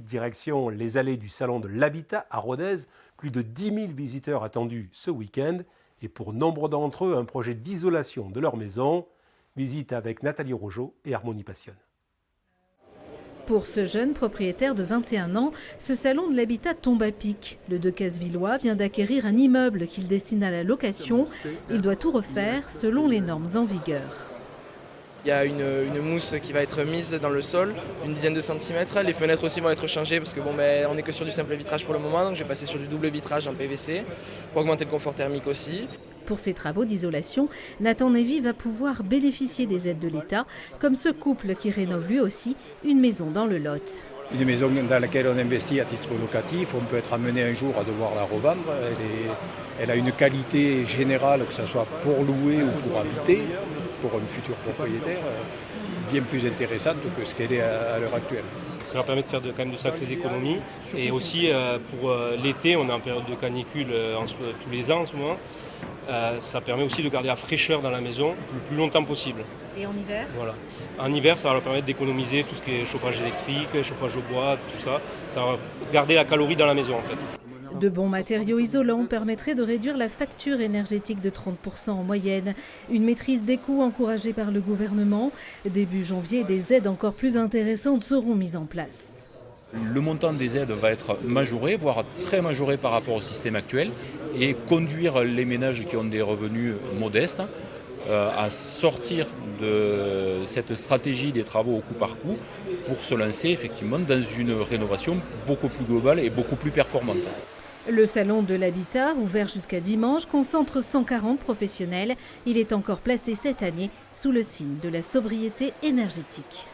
Direction les allées du Salon de l'Habitat à Rodez, plus de 10 000 visiteurs attendus ce week-end et pour nombre d'entre eux un projet d'isolation de leur maison. Visite avec Nathalie Rogeau et Harmonie Passionne. Pour ce jeune propriétaire de 21 ans, ce salon de l'habitat tombe à pic. Le Decazes-Villois vient d'acquérir un immeuble qu'il destine à la location. Il doit tout refaire selon les normes en vigueur. Il y a une mousse qui va être mise dans le sol, une dizaine de centimètres. Les fenêtres aussi vont être changées parce que on n'est que sur du simple vitrage pour le moment, donc je vais passer sur du double vitrage en PVC pour augmenter le confort thermique aussi. Pour ces travaux d'isolation, Nathan Nevy va pouvoir bénéficier des aides de l'État, comme ce couple qui rénove lui aussi une maison dans le Lot. Une maison dans laquelle on investit à titre locatif, on peut être amené un jour à devoir la revendre. Elle a une qualité générale, que ce soit pour louer ou pour habiter, pour un futur propriétaire, bien plus intéressante que ce qu'elle est à l'heure actuelle. Ça leur permet de faire quand même de sacrées économies. Et aussi pour l'été, on est en période de canicule tous les ans en ce moment. Ça permet aussi de garder la fraîcheur dans la maison le plus longtemps possible. Et en hiver ? Voilà. En hiver, ça va leur permettre d'économiser tout ce qui est chauffage électrique, chauffage au bois, tout ça. Ça va garder la calorie dans la maison en fait. De bons matériaux isolants permettraient de réduire la facture énergétique de 30% en moyenne. Une maîtrise des coûts encouragée par le gouvernement. Début janvier, des aides encore plus intéressantes seront mises en place. Le montant des aides va être majoré, voire très majoré par rapport au système actuel, et conduire les ménages qui ont des revenus modestes à sortir de cette stratégie des travaux au coup par coup pour se lancer effectivement dans une rénovation beaucoup plus globale et beaucoup plus performante. Le salon de l'habitat, ouvert jusqu'à dimanche, concentre 140 professionnels. Il est encore placé cette année sous le signe de la sobriété énergétique.